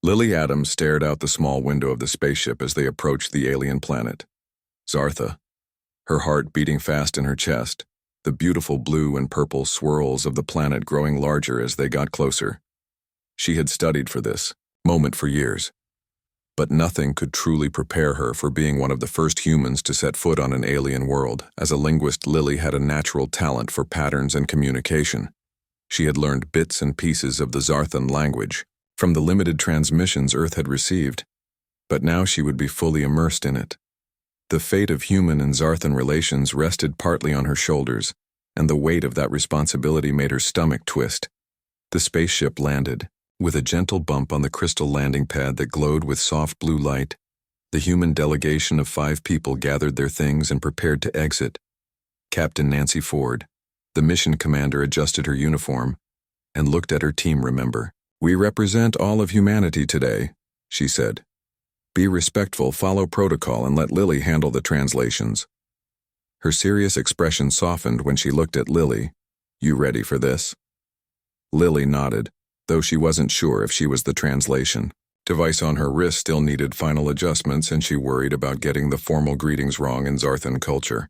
Lily Adams stared out the small window of the spaceship as they approached the alien planet. Zartha, her heart beating fast in her chest, the beautiful blue and purple swirls of the planet growing larger as they got closer. She had studied for this moment for years, but nothing could truly prepare her for being one of the first humans to set foot on an alien world. As a linguist, Lily had a natural talent for patterns and communication. She had learned bits and pieces of the Zarthan language from the limited transmissions Earth had received, but now she would be fully immersed in it. The fate of human and Zarthan relations rested partly on her shoulders, and the weight of that responsibility made her stomach twist. The spaceship landed, with a gentle bump on the crystal landing pad that glowed with soft blue light. The human delegation of 5 people gathered their things and prepared to exit. Captain Nancy Ford, the mission commander, adjusted her uniform and looked at her team member. "We represent all of humanity today," she said. "Be respectful, follow protocol, and let Lily handle the translations." Her serious expression softened when she looked at Lily. "You ready for this?" Lily nodded, though she wasn't sure if she was the translation. Device on her wrist still needed final adjustments, and she worried about getting the formal greetings wrong in Zarthan culture.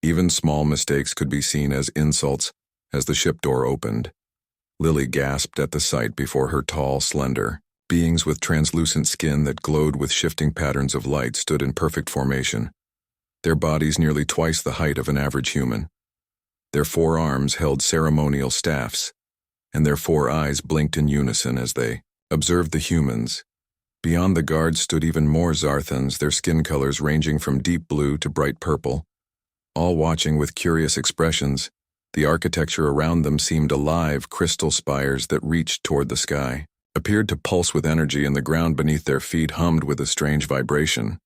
Even small mistakes could be seen as insults as the ship door opened. Lily gasped at the sight before her tall, slender beings with translucent skin that glowed with shifting patterns of light stood in perfect formation, their bodies nearly twice the height of an average human. Their 4 arms held ceremonial staffs, and their 4 eyes blinked in unison as they observed the humans. Beyond the guards stood even more Zarthans, their skin colors ranging from deep blue to bright purple, all watching with curious expressions. The architecture around them seemed alive. Crystal spires that reached toward the sky appeared to pulse with energy, and the ground beneath their feet hummed with a strange vibration.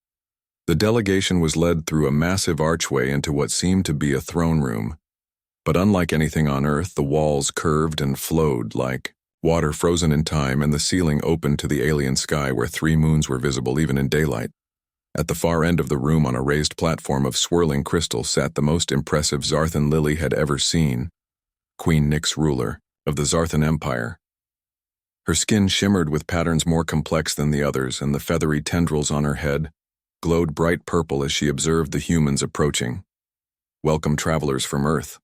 The delegation was led through a massive archway into what seemed to be a throne room. But unlike anything on Earth, the walls curved and flowed like water frozen in time, and the ceiling opened to the alien sky where 3 moons were visible even in daylight. At the far end of the room, on a raised platform of swirling crystal, sat the most impressive Zarthan Lily had ever seen, Queen Nyx, ruler of the Zarthan Empire. Her skin shimmered with patterns more complex than the others, and the feathery tendrils on her head glowed bright purple as she observed the humans approaching. "Welcome, travelers from Earth."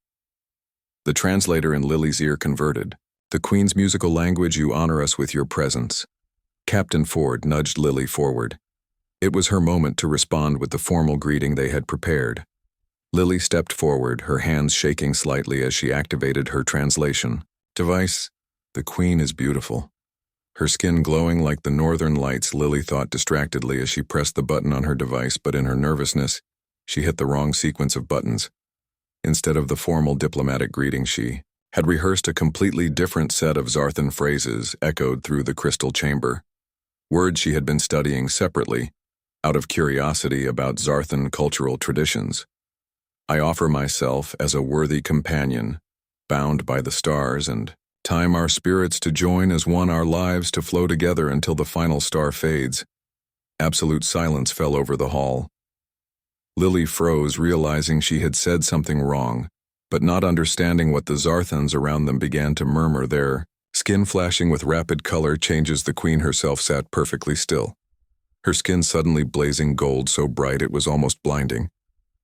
The translator in Lily's ear converted. "The Queen's musical language, you honor us with your presence." Captain Ford nudged Lily forward. It was her moment to respond with the formal greeting they had prepared. Lily stepped forward, her hands shaking slightly as she activated her translation device. "The Queen is beautiful." Her skin glowing like the northern lights, Lily thought distractedly as she pressed the button on her device, but in her nervousness, she hit the wrong sequence of buttons. Instead of the formal diplomatic greeting, she had rehearsed a completely different set of Zarthan phrases echoed through the crystal chamber. Words she had been studying separately, out of curiosity about Zarthan cultural traditions. "I offer myself as a worthy companion, bound by the stars, and time our spirits to join as one, our lives to flow together until the final star fades." Absolute silence fell over the hall. Lily froze, realizing she had said something wrong, but not understanding what the Zarthans around them began to murmur, their skin flashing with rapid color changes. The Queen herself sat perfectly still, her skin suddenly blazing gold so bright it was almost blinding.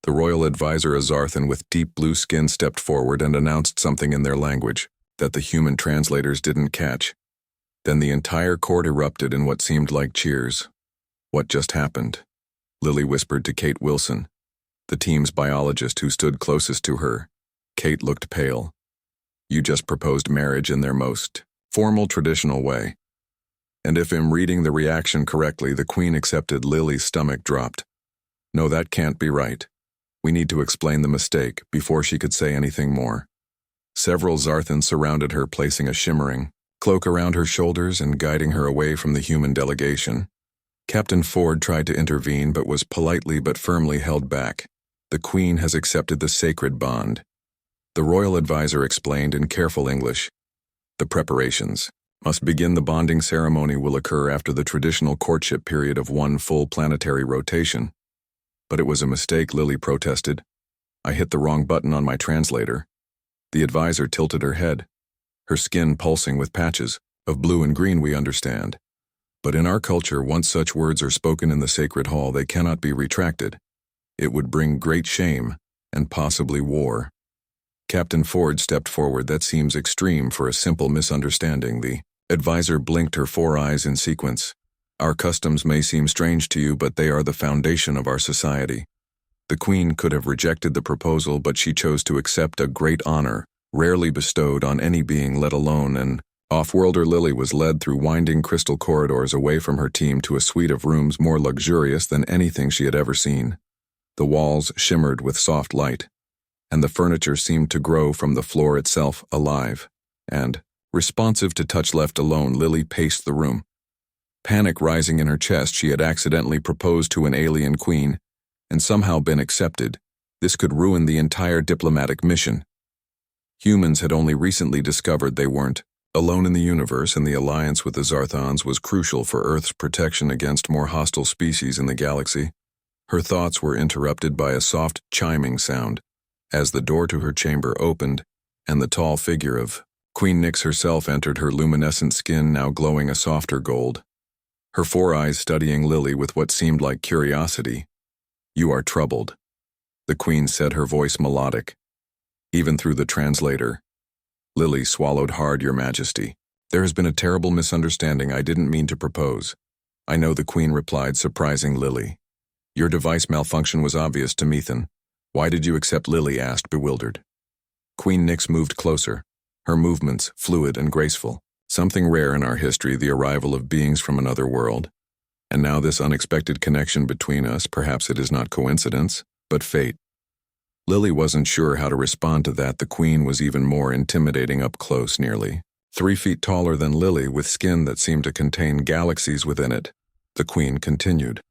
The royal advisor, a Zarthan with deep blue skin, stepped forward and announced something in their language that the human translators didn't catch. Then the entire court erupted in what seemed like cheers. "What just happened?" Lily whispered to Kate Wilson, the team's biologist who stood closest to her. Kate looked pale. "You just proposed marriage in their most formal, traditional way." And if I'm reading the reaction correctly, the Queen accepted. Lily's stomach dropped. "No, that can't be right. We need to explain the mistake." Before she could say anything more, several Zarthans surrounded her, placing a shimmering cloak around her shoulders and guiding her away from the human delegation. Captain Ford tried to intervene but was politely but firmly held back. "The Queen has accepted the sacred bond," the royal advisor explained in careful English. "The preparations must begin. The bonding ceremony will occur after the traditional courtship period of 1 full planetary rotation." "But it was a mistake," Lily protested. "I hit the wrong button on my translator." The advisor tilted her head, her skin pulsing with patches of blue and green. "We understand. But in our culture, once such words are spoken in the sacred hall, they cannot be retracted. It would bring great shame, and possibly war. Captain Ford stepped forward. That seems extreme for a simple misunderstanding. The advisor blinked, her 4 eyes in sequence. Our customs may seem strange to you, but they are the foundation of our society. The Queen could have rejected the proposal, but she chose to accept a great honor, rarely bestowed on any being, let alone an off-worlder. Lily was led through winding crystal corridors away from her team to a suite of rooms more luxurious than anything she had ever seen. The walls shimmered with soft light, and the furniture seemed to grow from the floor itself, alive and responsive to touch. Left alone, Lily paced the room. Panic rising in her chest. She had accidentally proposed to an alien queen, and somehow been accepted. This could ruin the entire diplomatic mission. Humans had only recently discovered they weren't alone in the universe, and the alliance with the Zarthons was crucial for Earth's protection against more hostile species in the galaxy. Her thoughts were interrupted by a soft chiming sound, as the door to her chamber opened, and the tall figure of Queen Nyx herself entered, her luminescent skin now glowing a softer gold. Her 4 eyes studying Lily with what seemed like curiosity. "You are troubled," the Queen said, her voice melodic, even through the translator. Lily swallowed hard. "Your Majesty, there has been a terrible misunderstanding. I didn't mean to propose." "I know," the Queen replied, surprising Lily. "Your device malfunction was obvious to Methan." "Why did you accept?" Lily asked, bewildered. Queen Nyx moved closer, her movements fluid and graceful. Something rare in our history, the arrival of beings from another world. And now this unexpected connection between us. Perhaps it is not coincidence, but fate. Lily wasn't sure how to respond to that. The Queen was even more intimidating up close, nearly 3 feet taller than Lily, with skin that seemed to contain galaxies within it. The Queen continued.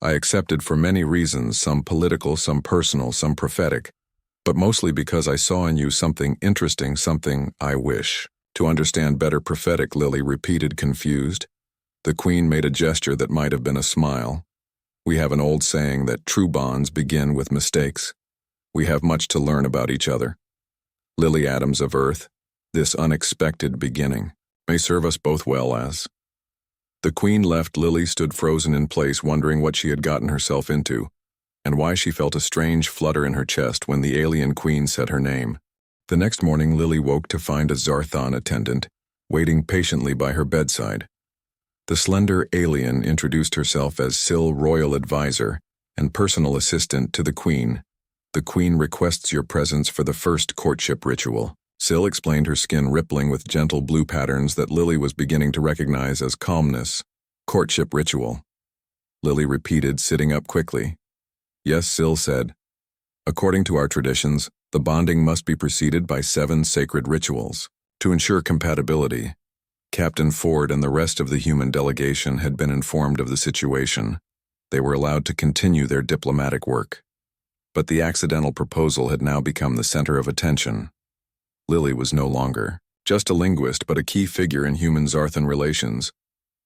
"I accepted for many reasons, some political, some personal, some prophetic, but mostly because I saw in you something interesting, something I wish to understand better." "Prophetic," Lily repeated, confused. The Queen made a gesture that might have been a smile. "We have an old saying that true bonds begin with mistakes. We have much to learn about each other. Lily Adams of Earth, this unexpected beginning may serve us both well as..." The Queen left. Lily stood frozen in place, wondering what she had gotten herself into, and why she felt a strange flutter in her chest when the alien Queen said her name. The next morning, Lily woke to find a Zarthon attendant waiting patiently by her bedside. The slender alien introduced herself as Syl, royal advisor and personal assistant to the Queen. "The Queen requests your presence for the first courtship ritual." Syl explained, her skin rippling with gentle blue patterns that Lily was beginning to recognize as calmness. "Courtship ritual," Lily repeated, sitting up quickly. "Yes," Syl said. "According to our traditions, the bonding must be preceded by 7 sacred rituals. To ensure compatibility." Captain Ford and the rest of the human delegation had been informed of the situation. They were allowed to continue their diplomatic work. But the accidental proposal had now become the center of attention. Lily was no longer just a linguist, but a key figure in human-Zarthon relations.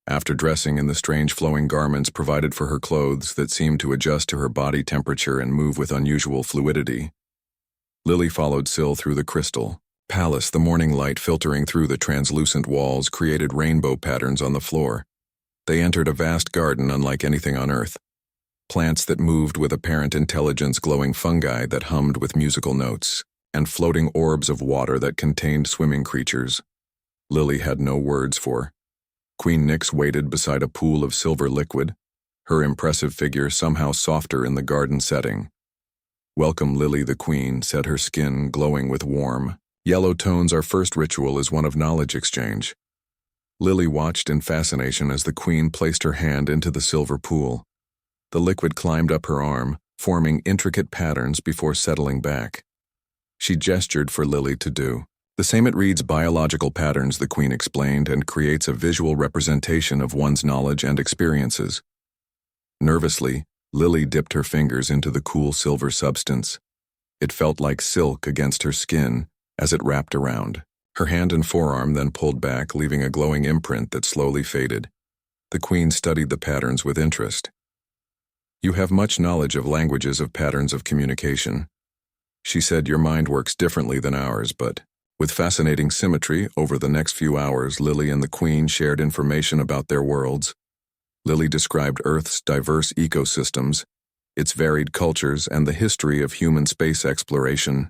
After dressing in the strange flowing garments provided for her, clothes that seemed to adjust to her body temperature and move with unusual fluidity, Lily followed Syl through the crystal palace. The morning light filtering through the translucent walls created rainbow patterns on the floor. They entered a vast garden unlike anything on Earth. Plants that moved with apparent intelligence, glowing fungi that hummed with musical notes, and floating orbs of water that contained swimming creatures. Lily had no words for. Queen Nyx waited beside a pool of silver liquid, her impressive figure somehow softer in the garden setting. "Welcome, Lily," the Queen said, her skin glowing with warm yellow tones. "Our first ritual is one of knowledge exchange." Lily watched in fascination as the Queen placed her hand into the silver pool. The liquid climbed up her arm, forming intricate patterns before settling back. She gestured for Lily to do the same. "It reads biological patterns," the Queen explained, "and creates a visual representation of one's knowledge and experiences." Nervously, Lily dipped her fingers into the cool silver substance. It felt like silk against her skin as it wrapped around her hand and forearm, then pulled back, leaving a glowing imprint that slowly faded. The Queen studied the patterns with interest. "You have much knowledge of languages, of patterns of communication," she said. "Your mind works differently than ours, but With fascinating symmetry, over the next few hours, Lily and the Queen shared information about their worlds. Lily described Earth's diverse ecosystems, its varied cultures, and the history of human space exploration.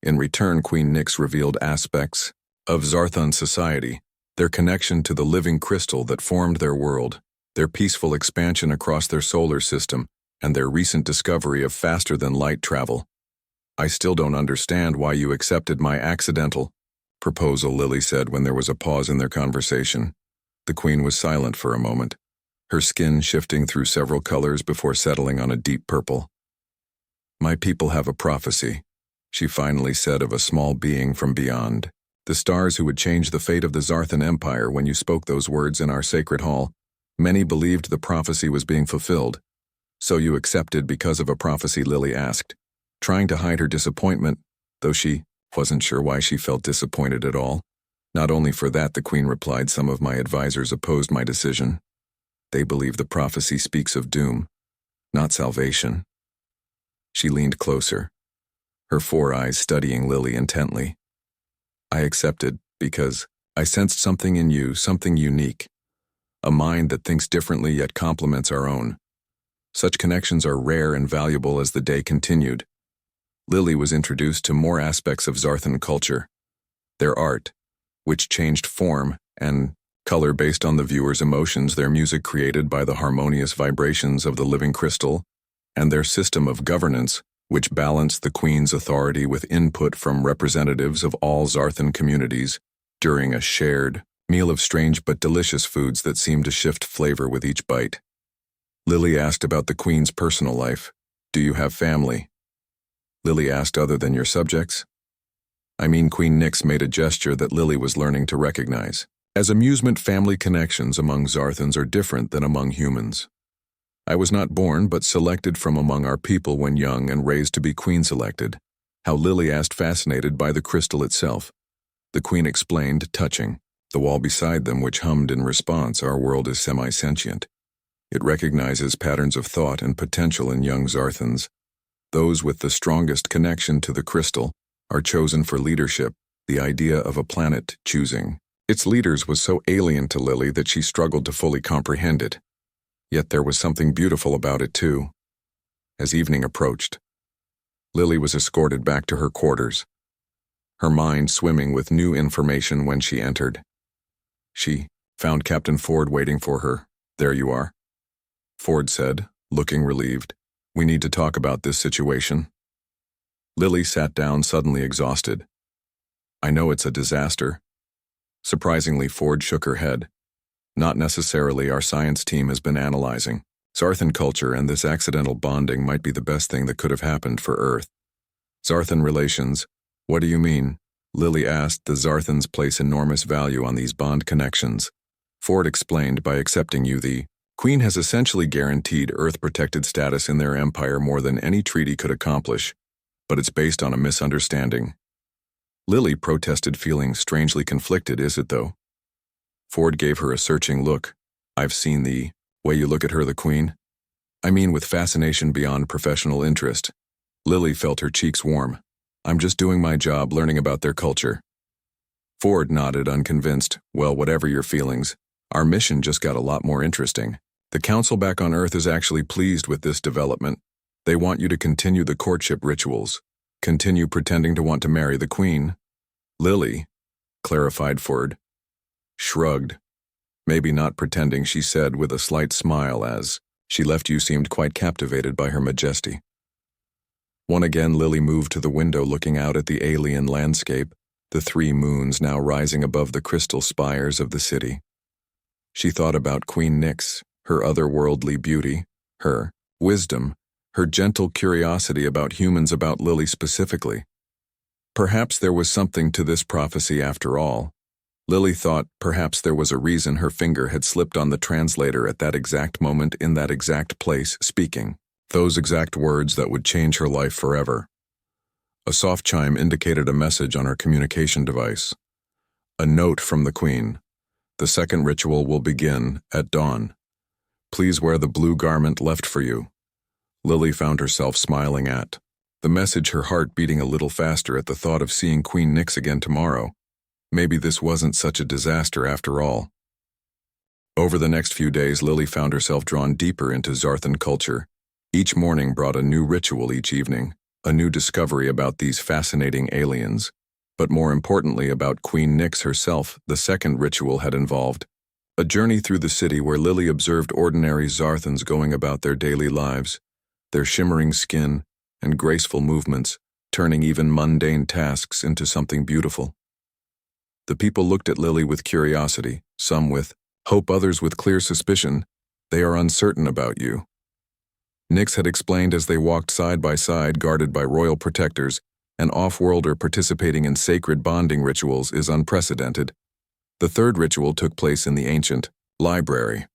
In return, Queen Nyx revealed aspects of Zarthon society, their connection to the living crystal that formed their world, their peaceful expansion across their solar system, and their recent discovery of faster-than-light travel. "I still don't understand why you accepted my accidental proposal," Lily said when there was a pause in their conversation. The Queen was silent for a moment, her skin shifting through several colors before settling on a deep purple. "My people have a prophecy," she finally said, "of a small being from beyond. The stars who would change the fate of the Zarthon Empire. When you spoke those words in our sacred hall, many believed the prophecy was being fulfilled. So you accepted because of a prophecy?" Lily asked, trying to hide her disappointment, though she wasn't sure why she felt disappointed at all. "Not only for that," the Queen replied, "some of my advisors opposed my decision. They believe the prophecy speaks of doom, not salvation." She leaned closer, her four eyes studying Lily intently. "I accepted because I sensed something in you, something unique. A mind that thinks differently yet complements our own. Such connections are rare and valuable." As the day continued, Lily was introduced to more aspects of Zarthon culture. Their art, which changed form and color based on the viewer's emotions, their music created by the harmonious vibrations of the living crystal, and their system of governance, which balanced the Queen's authority with input from representatives of all Zarthon communities during a shared meal of strange but delicious foods that seemed to shift flavor with each bite. Lily asked about the Queen's personal life. "Do you have family?" Lily asked, "Other than your subjects?" "I mean," Queen Nyx made a gesture that Lily was learning to recognize. As amusement, family connections among Zarthons are different than among humans. "I was not born but selected from among our people when young and raised to be queen selected." How, Lily asked, fascinated by the crystal itself. The Queen explained, touching the wall beside them, which hummed in response. "Our world is semi-sentient. It recognizes patterns of thought and potential in young Zarthons. Those with the strongest connection to the crystal are chosen for leadership." The idea of a planet choosing its leaders was so alien to Lily that she struggled to fully comprehend it. Yet there was something beautiful about it too. As evening approached, Lily was escorted back to her quarters, her mind swimming with new information. When she entered, she found Captain Ford waiting for her. "There you are," Ford said, looking relieved. "We need to talk about this situation." Lily sat down, suddenly exhausted. "I know it's a disaster." Surprisingly, Ford shook her head. "Not necessarily. Our science team has been analyzing Zarthon culture, and this accidental bonding might be the best thing that could have happened for Earth." "Zarthon relations? What do you mean?" Lily asked. "The Zarthons place enormous value on these bond connections." Ford explained, "By accepting you, the Queen has essentially guaranteed Earth-protected status in their empire, more than any treaty could accomplish. But it's based on a misunderstanding." Lily protested, feeling strangely conflicted. "Is it, though?" Ford gave her a searching look. "I've seen the way you look at her," the Queen. "I mean, with fascination beyond professional interest." Lily felt her cheeks warm. "I'm just doing my job, learning about their culture." Ford nodded, unconvinced. "Well, whatever your feelings, our mission just got a lot more interesting. The Council back on Earth is actually pleased with this development. They want you to continue the courtship rituals. Continue pretending to want to marry the Queen." "Lily," clarified Ford, shrugged. "Maybe not pretending," she said with a slight smile. "As she left, you seemed quite captivated by her majesty." Once again, Lily moved to the window, looking out at the alien landscape, the 3 moons now rising above the crystal spires of the city. She thought about Queen Nyx, her otherworldly beauty, her wisdom, her gentle curiosity about humans, about Lily specifically. Perhaps there was something to this prophecy after all. Lily thought perhaps there was a reason her finger had slipped on the translator at that exact moment, in that exact place, speaking those exact words that would change her life forever. A soft chime indicated a message on her communication device. A note from the Queen. "The second ritual will begin at dawn. Please wear the blue garment left for you." Lily found herself smiling at The message, her heart beating a little faster at the thought of seeing Queen Nyx again tomorrow. Maybe this wasn't such a disaster after all. Over the next few days, Lily found herself drawn deeper into Zarthan culture. Each morning brought a new ritual each evening, a new discovery about these fascinating aliens. But more importantly about Queen Nyx herself, the second ritual had involved a journey through the city where Lily observed ordinary Zarthans going about their daily lives, their shimmering skin and graceful movements, turning even mundane tasks into something beautiful. The people looked at Lily with curiosity, some with hope, others with clear suspicion. They are uncertain about you. Nyx had explained as they walked side by side, guarded by royal protectors. An off-worlder participating in sacred bonding rituals is unprecedented. The third ritual took place in the ancient library,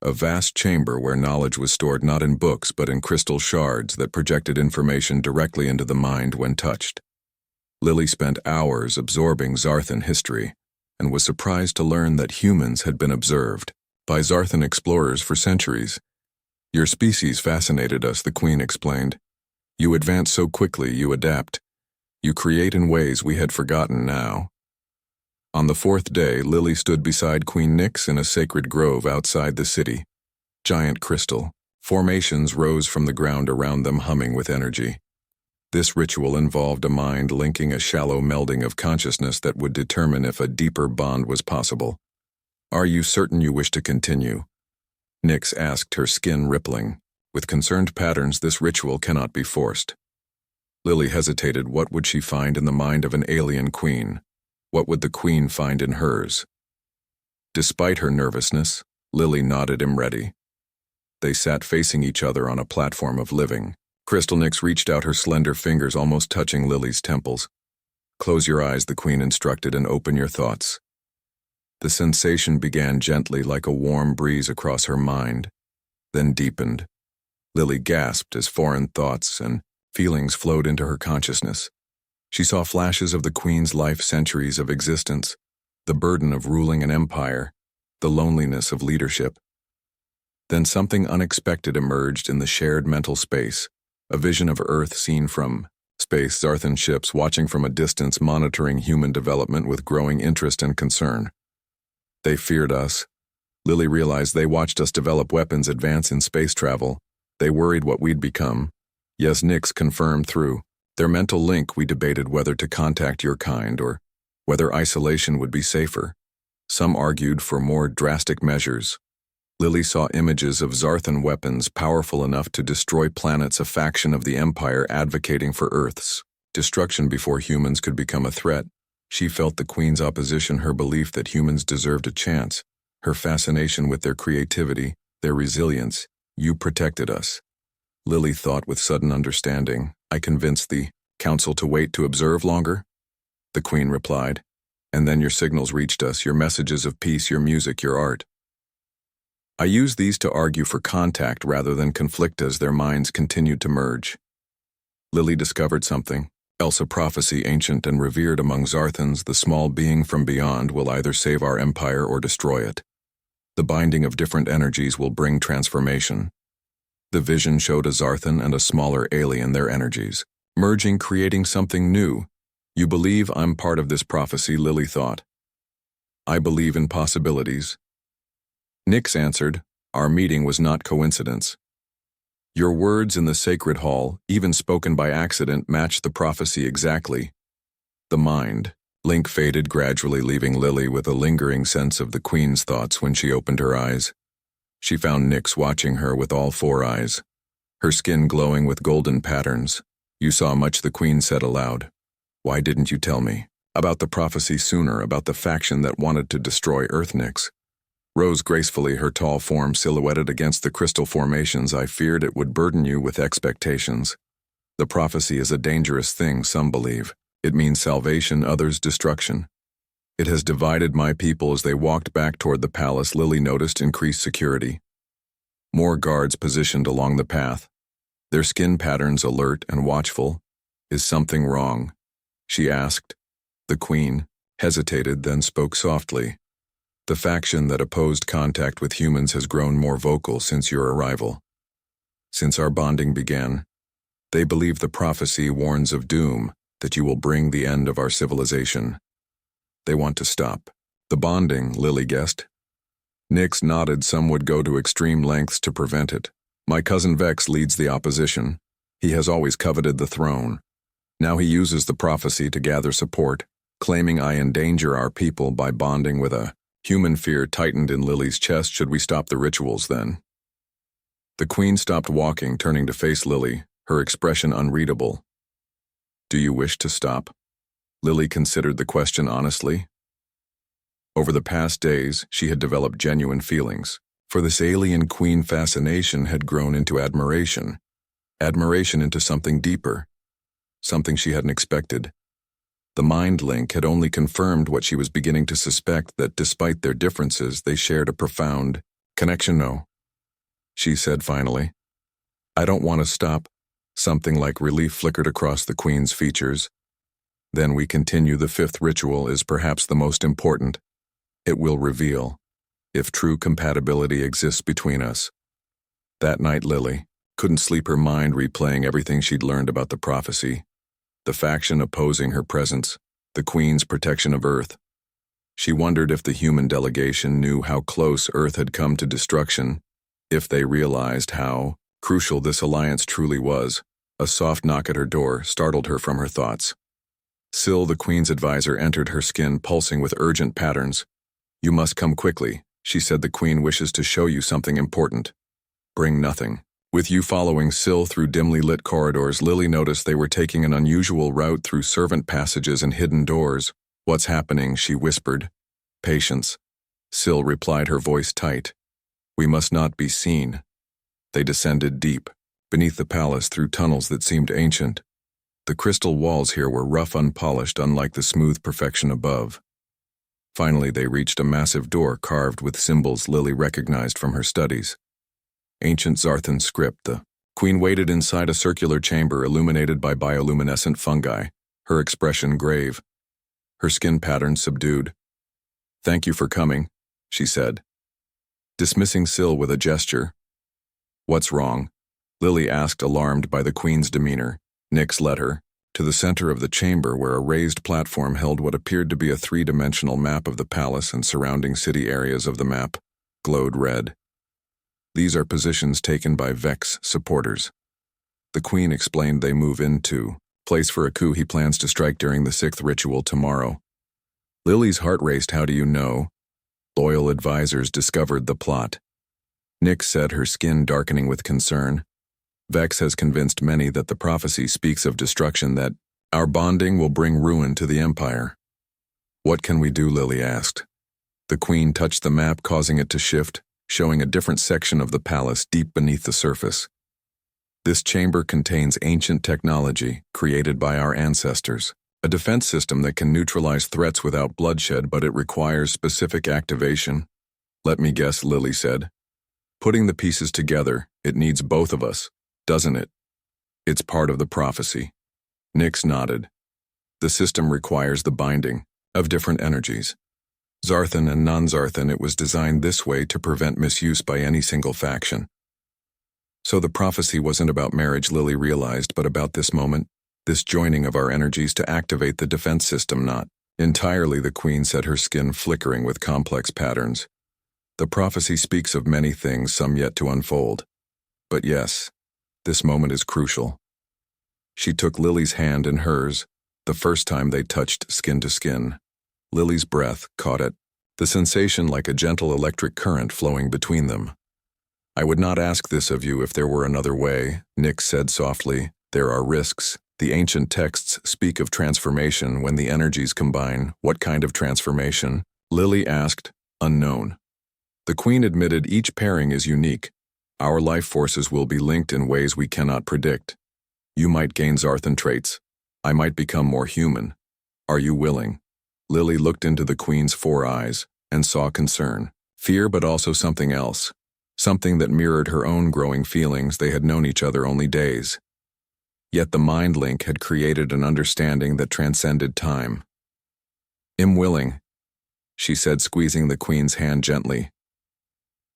a vast chamber where knowledge was stored not in books but in crystal shards that projected information directly into the mind when touched. Lily spent hours absorbing Zarthan history and was surprised to learn that humans had been observed by Zarthan explorers for centuries. Your species fascinated us, the Queen explained. You advance so quickly, you adapt. You create in ways we had forgotten now. On the fourth day, Lily stood beside Queen Nyx in a sacred grove outside the city. Giant crystal formations rose from the ground around them, humming with energy. This ritual involved a mind linking a shallow melding of consciousness that would determine if a deeper bond was possible. Are you certain you wish to continue? Nyx asked, her skin rippling. With concerned patterns, this ritual cannot be forced. Lily hesitated. What would she find in the mind of an alien queen? What would the queen find in hers? Despite her nervousness, Lily nodded him ready. They sat facing each other on a platform of living. Crystal Nyx reached out her slender fingers, almost touching Lily's temples. Close your eyes, the Queen instructed, and open your thoughts. The sensation began gently, like a warm breeze across her mind, then deepened. Lily gasped as foreign thoughts and feelings flowed into her consciousness. She saw flashes of the Queen's life, centuries of existence, the burden of ruling an empire, the loneliness of leadership. Then something unexpected emerged in the shared mental space, a vision of Earth seen from space, Zarthan ships watching from a distance, monitoring human development with growing interest and concern. They feared us. Lily realized they watched us develop weapons, advance in space travel. They worried what we'd become. Yes, Nyx confirmed through their mental link. We debated whether to contact your kind or whether isolation would be safer. Some argued for more drastic measures. Lily saw images of Zarthan weapons powerful enough to destroy planets, a faction of the Empire advocating for Earth's destruction before humans could become a threat. She felt the Queen's opposition, her belief that humans deserved a chance, her fascination with their creativity, their resilience. You protected us. Lily thought with sudden understanding. I convinced the Council to wait, to observe longer? The Queen replied. And then your signals reached us, your messages of peace, your music, your art. I used these to argue for contact rather than conflict as their minds continued to merge. Lily discovered something else, a prophecy ancient and revered among Zarthans. The small being from beyond will either save our empire or destroy it. The binding of different energies will bring transformation. The vision showed a Zarthan and a smaller alien, their energies merging, creating something new. You believe I'm part of this prophecy, Lily thought. I believe in possibilities. Nyx answered, our meeting was not coincidence. Your words in the sacred hall, even spoken by accident, matched the prophecy exactly. The mind link faded gradually, leaving Lily with a lingering sense of the Queen's thoughts when she opened her eyes. She found Nyx watching her with all four eyes, her skin glowing with golden patterns. You saw much, the Queen said aloud. Why didn't you tell me about the prophecy sooner, about the faction that wanted to destroy Earth? Nyx rose gracefully, her tall form silhouetted against the crystal formations. I feared it would burden you with expectations. The prophecy is a dangerous thing, some believe. It means salvation, others destruction. It has divided my people. As they walked back toward the palace, Lily noticed increased security. More guards positioned along the path, their skin patterns alert and watchful. Is something wrong? She asked. The Queen hesitated, then spoke softly. The faction that opposed contact with humans has grown more vocal since your arrival. Since our bonding began, They believe the prophecy warns of doom, that you will bring the end of our civilization. They want to stop the bonding, Lily guessed. Nix nodded. Some would go to extreme lengths to prevent it. My cousin Vex leads the opposition. He has always coveted the throne. Now he uses the prophecy to gather support, claiming I endanger our people by bonding with a human. Fear tightened in Lily's chest. Should we stop the rituals then? The queen stopped walking, turning to face Lily, her expression unreadable. Do you wish to stop? Lily considered the question honestly. Over the past days, she had developed genuine feelings. For this alien queen, fascination had grown into admiration. Admiration into something deeper. Something she hadn't expected. The mind link had only confirmed what she was beginning to suspect, that despite their differences, they shared a profound connection. No, she said finally. I don't want to stop. Something like relief flickered across the queen's features. Then we continue. The fifth ritual is perhaps the most important. It will reveal if true compatibility exists between us. That night, Lily couldn't sleep, her mind replaying everything she'd learned about the prophecy, the faction opposing her presence, the queen's protection of Earth. She wondered if the human delegation knew how close Earth had come to destruction, if they realized how crucial this alliance truly was. A soft knock at her door startled her from her thoughts. Syl, the queen's advisor, entered, her skin pulsing with urgent patterns. You must come quickly, she said. The queen wishes to show you something important. Bring nothing. With you following Syl through dimly lit corridors, Lily noticed they were taking an unusual route through servant passages and hidden doors. What's happening? She whispered. Patience. Syl replied, her voice tight. We must not be seen. They descended deep, beneath the palace, through tunnels that seemed ancient. The crystal walls here were rough, unpolished, unlike the smooth perfection above. Finally, they reached a massive door carved with symbols Lily recognized from her studies. Ancient Zarthan script. The queen waited inside a circular chamber illuminated by bioluminescent fungi, her expression grave, her skin pattern subdued. Thank you for coming, she said, dismissing Syl with a gesture. What's wrong? Lily asked, alarmed by the queen's demeanor. Nix led her to the center of the chamber, where a raised platform held what appeared to be a three-dimensional map of the palace, and surrounding city areas of the map glowed red. These are positions taken by Vex supporters. The queen explained. They move into place for a coup he plans to strike during the sixth ritual tomorrow. Lily's heart raced. How do you know? Loyal advisors discovered the plot. Nix said, her skin darkening with concern. Vex has convinced many that the prophecy speaks of destruction, that our bonding will bring ruin to the empire. What can we do? Lily asked. The queen touched the map, causing it to shift, showing a different section of the palace deep beneath the surface. This chamber contains ancient technology created by our ancestors, a defense system that can neutralize threats without bloodshed, but it requires specific activation. Let me guess, Lily said. Putting the pieces together, it needs both of us, doesn't it? It's part of the prophecy. Nix nodded. The system requires the binding of different energies, Zarthan and non-Zarthan. It was designed this way to prevent misuse by any single faction. So the prophecy wasn't about marriage, Lily realized, but about this moment, this joining of our energies to activate the defense system. Not entirely, the queen said, her skin flickering with complex patterns. The prophecy speaks of many things, some yet to unfold. But yes, this moment is crucial. She took Lily's hand in hers, the first time they touched skin to skin. Lily's breath caught it, the sensation like a gentle electric current flowing between them. I would not ask this of you if there were another way, Nix said softly. There are risks. The ancient texts speak of transformation when the energies combine. What kind of transformation? Lily asked. Unknown. The queen admitted. Each pairing is unique. Our life forces will be linked in ways we cannot predict. You might gain Zarthan traits. I might become more human. Are you willing? Lily looked into the queen's four eyes and saw concern, fear, but also something else. Something that mirrored her own growing feelings. They had known each other only days. Yet the mind link had created an understanding that transcended time. I'm willing, she said, squeezing the queen's hand gently.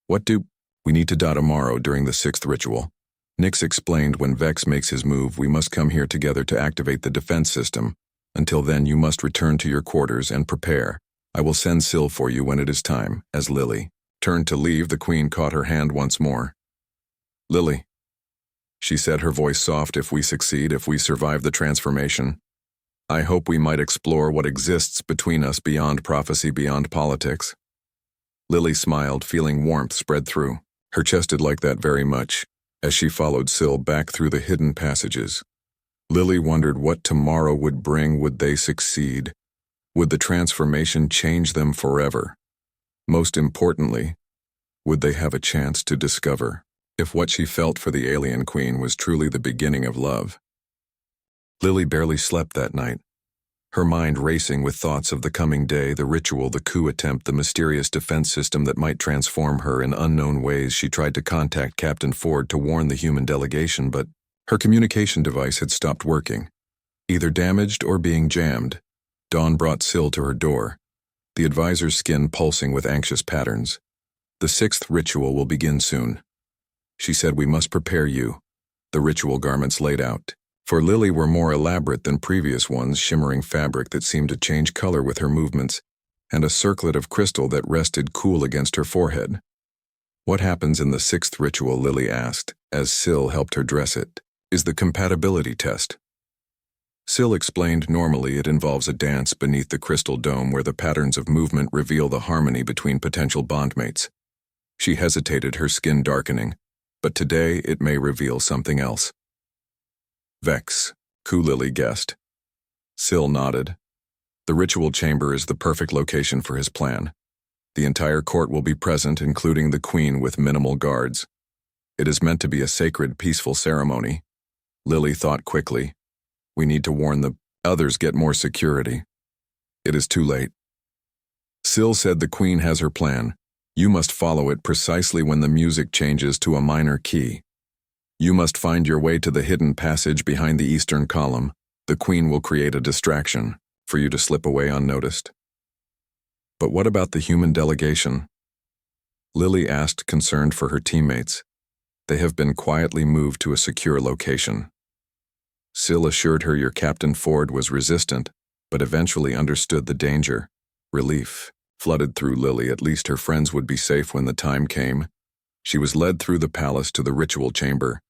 What do we need to do tomorrow during the sixth ritual? Nix explained, when Vex makes his move, we must come here together to activate the defense system. Until then, you must return to your quarters and prepare. I will send Syl for you when it is time. As Lily turned to leave, the Queen caught her hand once more. Lily, she said, her voice soft, if we succeed, if we survive the transformation, I hope we might explore what exists between us beyond prophecy, beyond politics. Lily smiled, feeling warmth spread through her chest. Did like that very much. As she followed Syl back through the hidden passages, Lily wondered what tomorrow would bring. Would they succeed? Would the transformation change them forever? Most importantly, would they have a chance to discover if what she felt for the alien queen was truly the beginning of love? Lily barely slept that night, her mind racing with thoughts of the coming day, the ritual, the coup attempt, the mysterious defense system that might transform her in unknown ways. She tried to contact Captain Ford to warn the human delegation, but her communication device had stopped working, either damaged or being jammed. Dawn brought Syl to her door, the advisor's skin pulsing with anxious patterns. The 6th ritual will begin soon. She said, we must prepare you. The ritual garments laid out for Lily were more elaborate than previous ones, shimmering fabric that seemed to change color with her movements, and a circlet of crystal that rested cool against her forehead. What happens in the 6th ritual? Lily asked, as Syl helped her dress it. Is the compatibility test. Syl explained, normally it involves a dance beneath the crystal dome where the patterns of movement reveal the harmony between potential bondmates. She hesitated, her skin darkening, but today it may reveal something else. Vex, Lily guessed. Syl nodded. The ritual chamber is the perfect location for his plan. The entire court will be present, including the Queen, with minimal guards. It is meant to be a sacred, peaceful ceremony. Lily thought quickly. We need to warn the others, get more security. It is too late. Syl said, the Queen has her plan. You must follow it precisely when the music changes to a minor key. You must find your way to the hidden passage behind the eastern column. The Queen will create a distraction for you to slip away unnoticed. But what about the human delegation? Lily asked, concerned for her teammates. They have been quietly moved to a secure location. Syl assured her your Captain Ford was resistant, but eventually understood the danger. Relief flooded through Lily. At least her friends would be safe when the time came. She was led through the palace to the ritual chamber,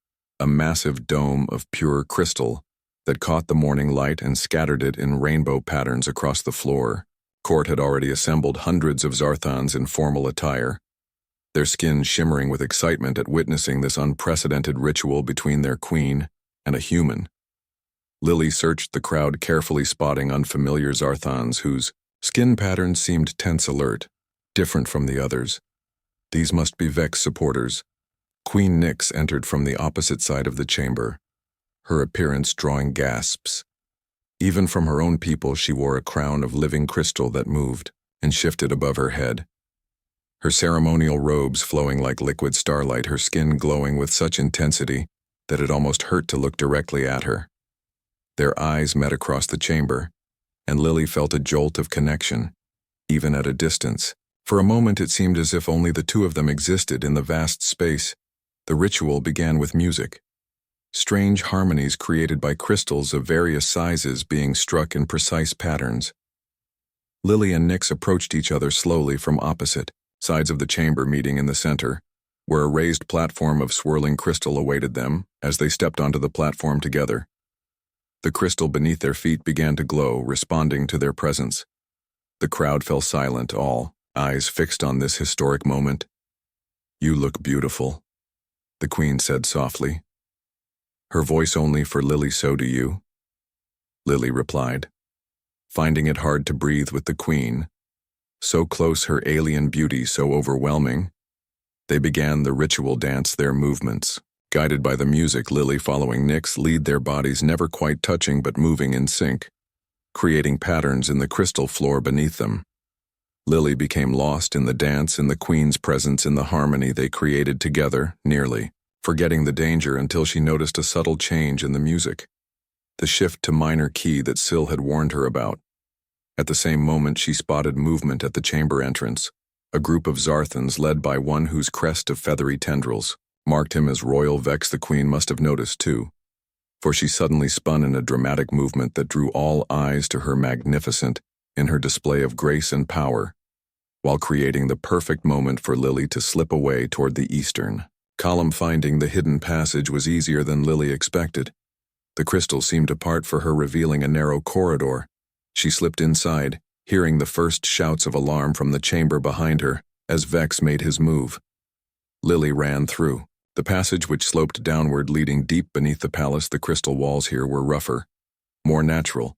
a massive dome of pure crystal that caught the morning light and scattered it in rainbow patterns across the floor. Court had already assembled hundreds of Zarthans in formal attire, their skins shimmering with excitement at witnessing this unprecedented ritual between their queen and a human. Lily searched the crowd carefully, spotting unfamiliar Zarthans whose skin patterns seemed tense, alert, different from the others. These must be Vex supporters. Queen Nyx entered from the opposite side of the chamber, her appearance drawing gasps. Even from her own people, she wore a crown of living crystal that moved and shifted above her head. Her ceremonial robes flowing like liquid starlight, her skin glowing with such intensity that it almost hurt to look directly at her. Their eyes met across the chamber, and Lily felt a jolt of connection, even at a distance. For a moment it seemed as if only the two of them existed in the vast space. The ritual began with music. Strange harmonies created by crystals of various sizes being struck in precise patterns. Lily and Nyx approached each other slowly from opposite sides of the chamber, meeting in the center, where a raised platform of swirling crystal awaited them. As they stepped onto the platform together, the crystal beneath their feet began to glow, responding to their presence. The crowd fell silent, all eyes fixed on this historic moment. You look beautiful, the Queen said softly. Her voice only for Lily. So do you, Lily replied, finding it hard to breathe with the Queen. So close, her alien beauty so overwhelming. They began the ritual dance, their movements guided by the music, Lily following Nyx lead, their bodies never quite touching but moving in sync, creating patterns in the crystal floor beneath them. Lily became lost in the dance, in the Queen's presence, in the harmony they created together, nearly forgetting the danger until she noticed a subtle change in the music, the shift to minor key that Syl had warned her about. At the same moment she spotted movement at the chamber entrance, a group of Zarthans led by one whose crest of feathery tendrils marked him as royal. Vex the queen must have noticed too, for she suddenly spun in a dramatic movement that drew all eyes to her, magnificent in her display of grace and power, while creating the perfect moment for Lily to slip away toward the eastern column. Finding the hidden passage was easier than Lily expected. The crystal seemed to part for her, revealing a narrow corridor. She slipped inside, hearing the first shouts of alarm from the chamber behind her as Vex made his move. Lily ran through the passage, which sloped downward, leading deep beneath the palace. The crystal walls here were rougher, more natural,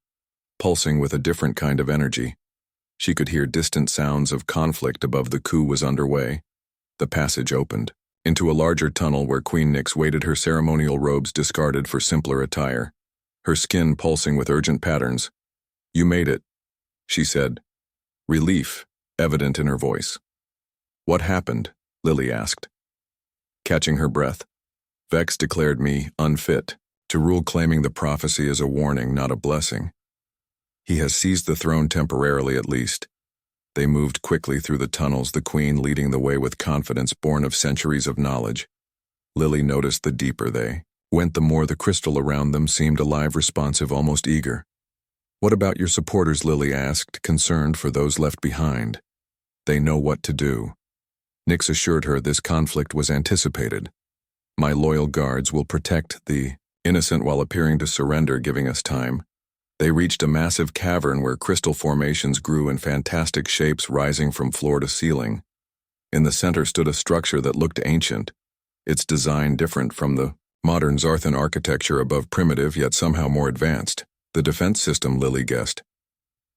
pulsing with a different kind of energy. She could hear distant sounds of conflict above. The coup was underway. The passage opened into a larger tunnel where Queen Nyx waited, her ceremonial robes discarded for simpler attire, her skin pulsing with urgent patterns. "You made it," she said, relief evident in her voice. "What happened?" Lily asked. Catching her breath, Vex declared me unfit to rule, claiming the prophecy as a warning, not a blessing. He has seized the throne temporarily, at least. They moved quickly through the tunnels, the queen leading the way with confidence born of centuries of knowledge. Lily noticed the deeper they went, the more the crystal around them seemed alive, responsive, almost eager. "What about your supporters?" Lily asked, concerned for those left behind. "They know what to do." Nyx assured her this conflict was anticipated. "My loyal guards will protect the innocent while appearing to surrender, giving us time." They reached a massive cavern where crystal formations grew in fantastic shapes, rising from floor to ceiling. In the center stood a structure that looked ancient, its design different from the modern Zarthan architecture, above primitive yet somehow more advanced. The defense system, Lily guessed.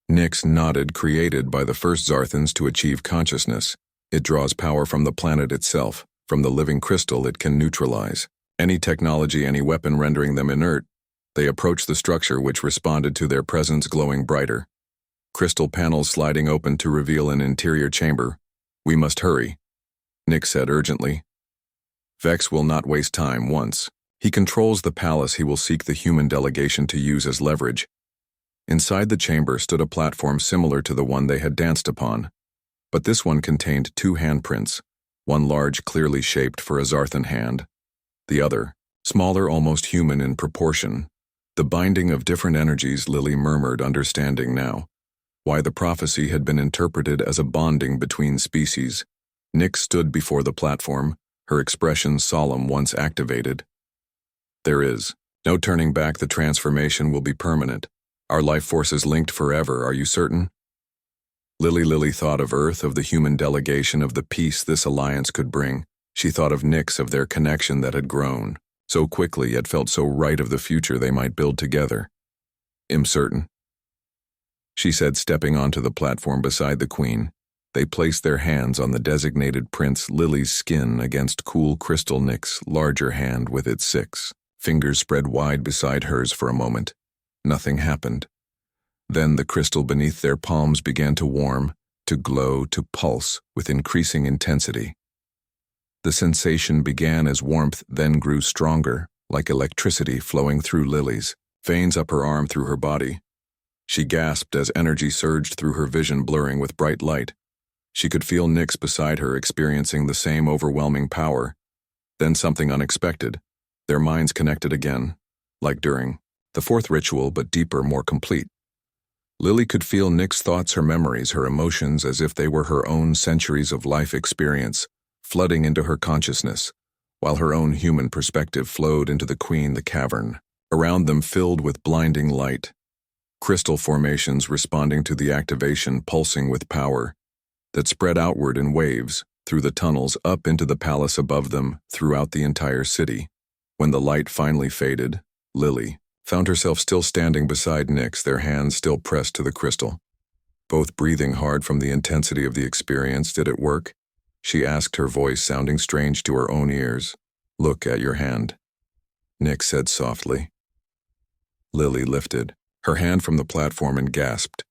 Nyx nodded. "Created by the first Zarthans to achieve consciousness. It draws power from the planet itself. From the living crystal it can neutralize any technology, any weapon, rendering them inert." They approached the structure, which responded to their presence, glowing brighter. Crystal panels sliding open to reveal an interior chamber. "We must hurry," Nyx said urgently. "Vex will not waste time. Once he controls the palace, he will seek the human delegation to use as leverage." Inside the chamber stood a platform similar to the one they had danced upon, but this one contained two handprints, one large, clearly shaped for a Zarthan hand, the other smaller, almost human in proportion. The binding of different energies, Lily murmured, understanding now why the prophecy had been interpreted as a bonding between species. Nyx stood before the platform, her expression solemn. "Once activated, there is no turning back. The transformation will be permanent. Our life forces linked forever. Are you certain?" Lily thought of Earth, of the human delegation, of the peace this alliance could bring. She thought of Nyx, of their connection that had grown so quickly yet felt so right, of the future they might build together. "I'm certain," she said, stepping onto the platform beside the queen. They placed their hands on the designated prints, Lily's skin against cool crystal, Nyx's larger hand with its 6 fingers spread wide beside hers. For a moment, nothing happened. Then the crystal beneath their palms began to warm, to glow, to pulse with increasing intensity. The sensation began as warmth, then grew stronger, like electricity flowing through Lily's veins up her arm, through her body. She gasped as energy surged through her vision, blurring with bright light. She could feel Nyx beside her, experiencing the same overwhelming power. Then something unexpected. Their minds connected again, like during the 4th ritual, but deeper, more complete. Lily could feel Nyx's thoughts, her memories, her emotions, as if they were her own centuries of life experience, flooding into her consciousness, while her own human perspective flowed into the queen. The cavern around them filled with blinding light, crystal formations responding to the activation, pulsing with power that spread outward in waves, through the tunnels, up into the palace above them, throughout the entire city. When the light finally faded, Lily found herself still standing beside Nyx, their hands still pressed to the crystal, both breathing hard from the intensity of the experience. "Did it work?" she asked, her voice sounding strange to her own ears. "Look at your hand," Nyx said softly. Lily lifted her hand from the platform and gasped.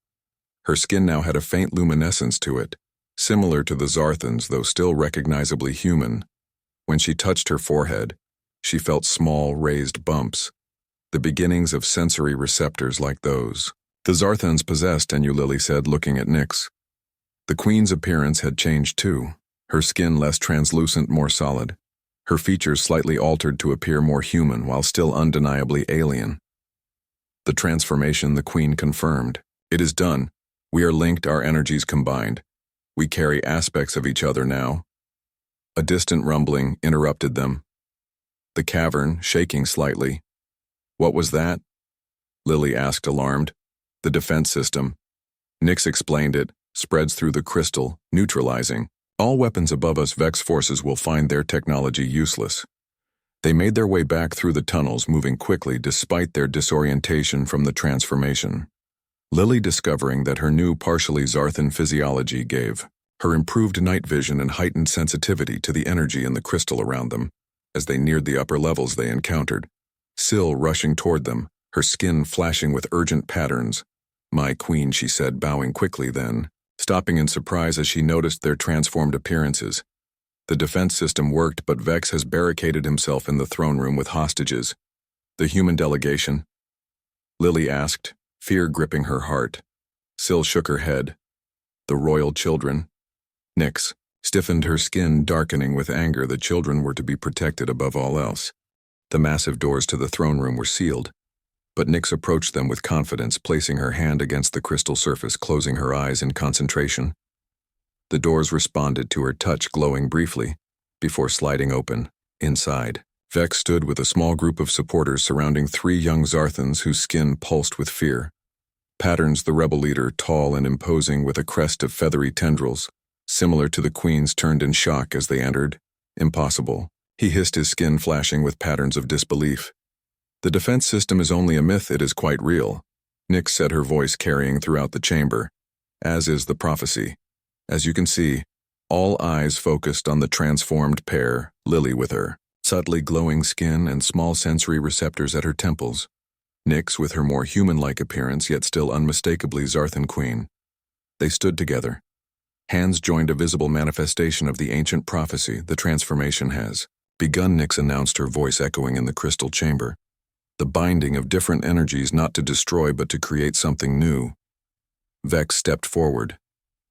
Her skin now had a faint luminescence to it, similar to the Zarthans, though still recognizably human. When she touched her forehead, she felt small, raised bumps, the beginnings of sensory receptors like those the Zarthans possessed. "And you," Lily said, looking at Nyx. The queen's appearance had changed too, her skin less translucent, more solid, her features slightly altered to appear more human while still undeniably alien. The transformation, the Queen confirmed. It is done. We are linked, our energies combined. We carry aspects of each other now. A distant rumbling interrupted them. The cavern, shaking slightly. What was that? Lily asked, alarmed. The defense system. Nyx explained it, spreads through the crystal, neutralizing. All weapons above us Vex forces will find their technology useless. They made their way back through the tunnels, moving quickly despite their disorientation from the transformation. Lily discovering that her new partially Zarthan physiology gave her improved night vision and heightened sensitivity to the energy in the crystal around them. As they neared the upper levels they encountered, Syl rushing toward them, her skin flashing with urgent patterns. My queen, she said, bowing quickly then, stopping in surprise as she noticed their transformed appearances. The defense system worked, but Vex has barricaded himself in the throne room with hostages. The human delegation? Lily asked, fear gripping her heart. Syl shook her head. The royal children? Nyx stiffened, her skin darkening with anger. The children were to be protected above all else. The massive doors to the throne room were sealed, but Nyx approached them with confidence, placing her hand against the crystal surface, closing her eyes in concentration. The doors responded to her touch, glowing briefly, before sliding open. Inside, Vex stood with a small group of supporters surrounding 3 young Zarthans whose skin pulsed with fear. Patterns, the rebel leader, tall and imposing with a crest of feathery tendrils, similar to the Queen's, turned in shock as they entered. Impossible. He hissed, his skin flashing with patterns of disbelief. The defense system is only a myth, it is quite real. Nyx said, her voice carrying throughout the chamber. As is the prophecy. As you can see, all eyes focused on the transformed pair, Lily with her subtly glowing skin and small sensory receptors at her temples. Nyx with her more human-like appearance, yet still unmistakably Zarthan Queen. They stood together. Hands joined, a visible manifestation of the ancient prophecy. The transformation has begun, Nyx announced, her voice echoing in the crystal chamber. The binding of different energies, not to destroy but to create something new. Vex stepped forward,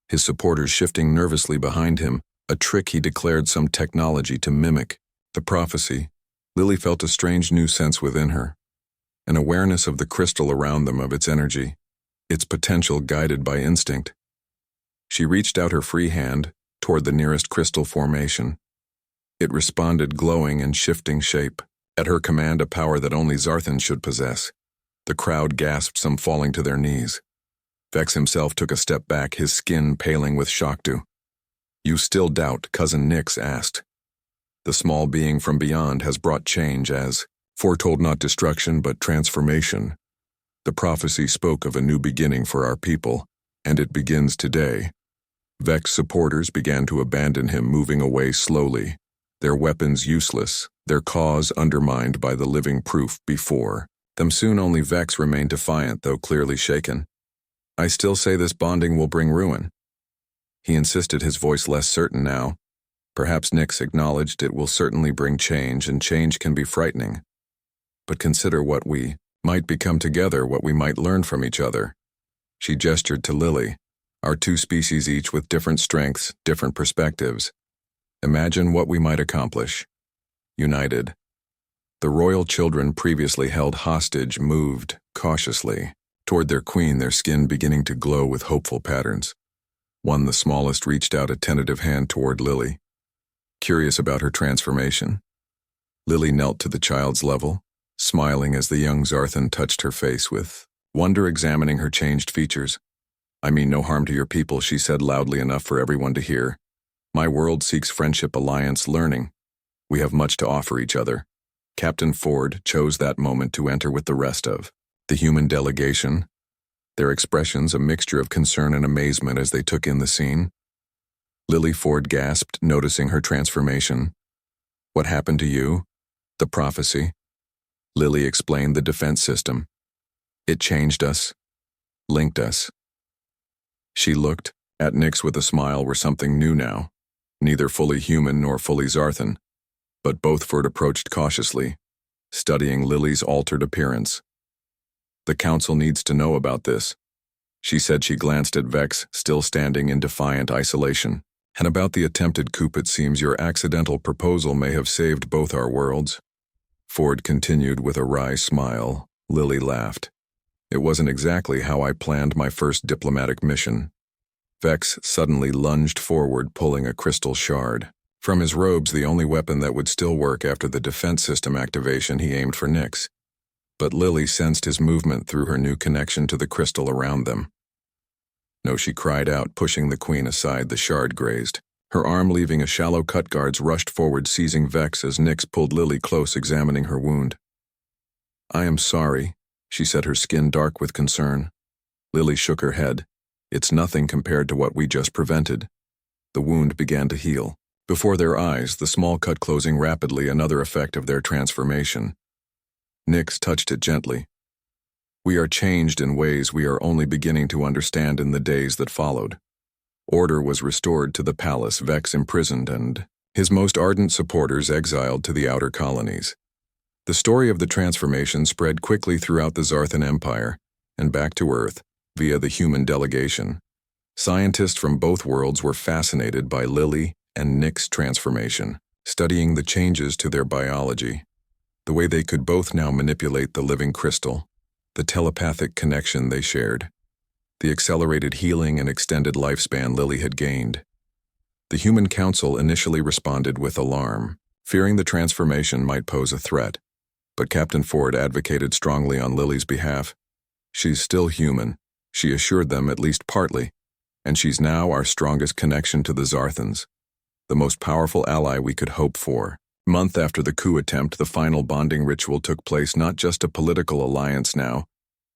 his supporters shifting nervously behind him, a trick he declared, some technology to mimic the prophecy. Lily felt a strange new sense within her, an awareness of the crystal around them, of its energy, its potential, guided by instinct. She reached out her free hand toward the nearest crystal formation. It responded, glowing and shifting shape. At her command, a power that only Zarthan should possess. The crowd gasped, some falling to their knees. Vex himself took a step back, his skin paling with shock. You still doubt? Cousin Nyx asked. The small being from beyond has brought change, as foretold, not destruction but transformation. The prophecy spoke of a new beginning for our people, and it begins today. Vex supporters began to abandon him, moving away slowly, their weapons useless, their cause undermined by the living proof before them. Soon only Vex remained defiant, though clearly shaken. I still say this bonding will bring ruin. He insisted, his voice less certain now. Perhaps Nyx acknowledged it will certainly bring change, and change can be frightening. But consider what we might become together, what we might learn from each other. She gestured to Lily, our 2 species, each with different strengths, different perspectives. Imagine what we might accomplish. United. The royal children, previously held hostage, moved cautiously toward their queen, their skin beginning to glow with hopeful patterns. One, the smallest, reached out a tentative hand toward Lily, curious about her transformation. Lily knelt to the child's level, smiling as the young Zarthan touched her face with wonder, examining her changed features. I mean no harm to your people, she said loudly enough for everyone to hear. My world seeks friendship, alliance, learning. We have much to offer each other. Captain Ford chose that moment to enter with the rest of the human delegation, their expressions a mixture of concern and amazement as they took in the scene. Lily, Ford gasped, noticing her transformation. What happened to you? The prophecy. Lily explained, the defense system. It changed us, linked us. She looked at Nyx with a smile, were something new now, neither fully human nor fully Zarthan, but both. Ford approached cautiously, studying Lily's altered appearance. The council needs to know about this, she said. She glanced at Vex, still standing in defiant isolation. And about the attempted coup, it seems your accidental proposal may have saved both our worlds. Ford continued with a wry smile. Lily laughed. It wasn't exactly how I planned my first diplomatic mission. Vex suddenly lunged forward, pulling a crystal shard. From his robes, the only weapon that would still work after the defense system activation, he aimed for Nyx. But Lily sensed his movement through her new connection to the crystal around them. No, she cried out, pushing the queen aside. The shard grazed. Her arm leaving a shallow cut. Guards rushed forward, seizing Vex as Nyx pulled Lily close, examining her wound. I am sorry, she said, her skin dark with concern. Lily shook her head. It's nothing compared to what we just prevented. The wound began to heal. Before their eyes, the small cut closing rapidly, another effect of their transformation. Nyx touched it gently. We are changed in ways we are only beginning to understand in the days that followed. Order was restored to the palace, Vex imprisoned, and his most ardent supporters exiled to the outer colonies. The story of the transformation spread quickly throughout the Zarthan Empire and back to Earth via the human delegation. Scientists from both worlds were fascinated by Lily and Nyx's transformation, studying the changes to their biology, the way they could both now manipulate the living crystal, the telepathic connection they shared, the accelerated healing and extended lifespan Lily had gained. The Human Council initially responded with alarm, fearing the transformation might pose a threat, but Captain Ford advocated strongly on Lily's behalf. She's still human, she assured them, at least partly, and she's now our strongest connection to the Zarthans, the most powerful ally we could hope for. A month after the coup attempt, the final bonding ritual took place, not just a political alliance now,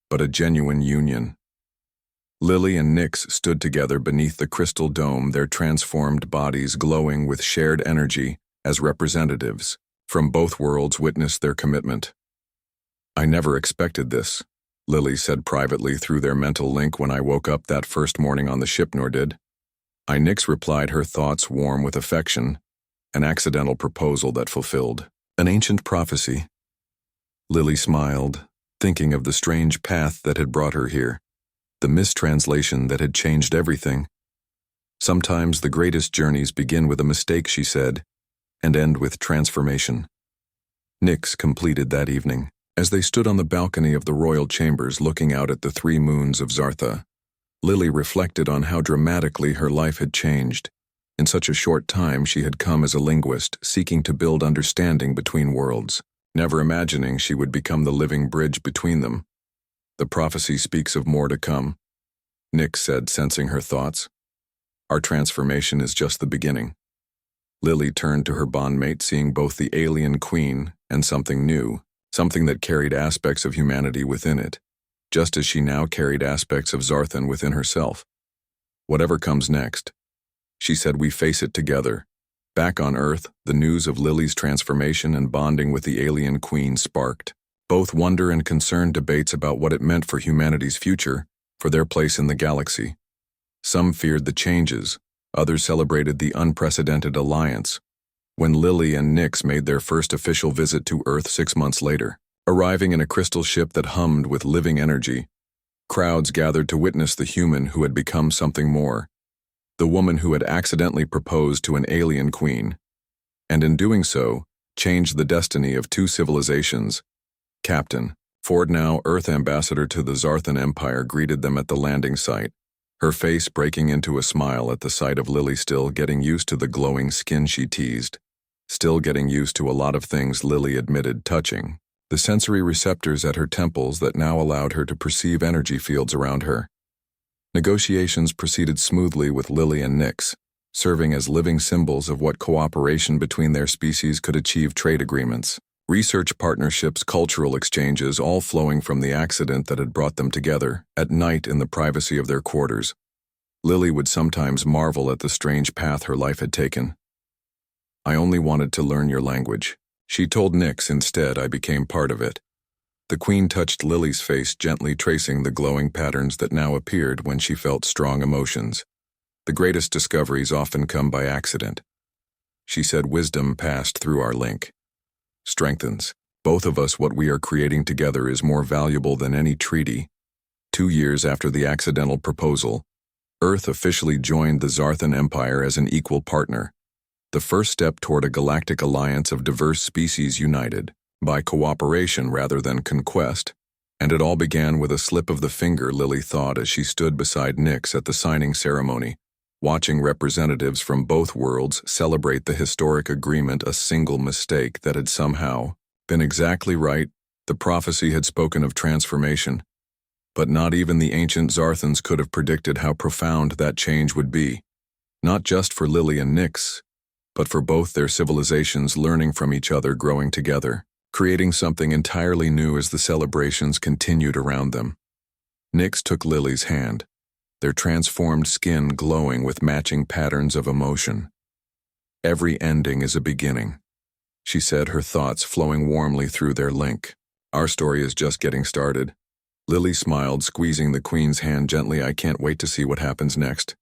but a genuine union. Lily and Nyx stood together beneath the crystal dome, their transformed bodies glowing with shared energy as representatives from both worlds witnessed their commitment. I never expected this, Lily said privately through their mental link when I woke up that first morning on the ship, nor did I. Nyx replied, her thoughts warm with affection. An accidental proposal that fulfilled an ancient prophecy. Lily smiled, thinking of the strange path that had brought her here, the mistranslation that had changed everything. Sometimes the greatest journeys begin with a mistake, she said, and end with transformation. Nyx completed that evening. As they stood on the balcony of the royal chambers looking out at the 3 moons of Zartha, Lily reflected on how dramatically her life had changed. In such a short time, she had come as a linguist, seeking to build understanding between worlds, never imagining she would become the living bridge between them. The prophecy speaks of more to come, Nyx said, sensing her thoughts. Our transformation is just the beginning. Lily turned to her bondmate, seeing both the alien queen and something new, something that carried aspects of humanity within it, just as she now carried aspects of Zarthan within herself. Whatever comes next, she said, we face it together. Back on Earth, the news of Lily's transformation and bonding with the alien queen sparked both wonder and concerned debates about what it meant for humanity's future, for their place in the galaxy. Some feared the changes, others celebrated the unprecedented alliance. When Lily and Nyx made their first official visit to Earth 6 months later, arriving in a crystal ship that hummed with living energy, crowds gathered to witness the human who had become something more, the woman who had accidentally proposed to an alien queen, and in doing so, changed the destiny of 2 civilizations. Captain Ford, now Earth ambassador to the Zarthan Empire, greeted them at the landing site, her face breaking into a smile at the sight of Lily, still getting used to the glowing skin, she teased. Still getting used to a lot of things, Lily admitted, touching the sensory receptors at her temples that now allowed her to perceive energy fields around her. Negotiations proceeded smoothly with Lily and Nyx, serving as living symbols of what cooperation between their species could achieve: trade agreements, research partnerships, cultural exchanges, all flowing from the accident that had brought them together at night in the privacy of their quarters. Lily would sometimes marvel at the strange path her life had taken. I only wanted to learn your language, she told Nyx. Instead, I became part of it. The queen touched Lily's face, gently tracing the glowing patterns that now appeared when she felt strong emotions. The greatest discoveries often come by accident, she said. Wisdom passed through our link. Strengthens both of us. What we are creating together is more valuable than any treaty. 2 years after the accidental proposal, Earth officially joined the Zarthan Empire as an equal partner, the first step toward a galactic alliance of diverse species united, by cooperation rather than conquest, and it all began with a slip of the finger, Lily thought as she stood beside Nyx at the signing ceremony, watching representatives from both worlds celebrate the historic agreement. A single mistake that had somehow been exactly right. The prophecy had spoken of transformation, but not even the ancient Zarthans could have predicted how profound that change would be, not just for Lily and Nyx, but for both their civilizations learning from each other, growing together, creating something entirely new as the celebrations continued around them. Nyx took Lily's hand, their transformed skin glowing with matching patterns of emotion. "Every ending is a beginning," she said, her thoughts flowing warmly through their link. "Our story is just getting started." Lily smiled, squeezing the Queen's hand gently. "I can't wait to see what happens next."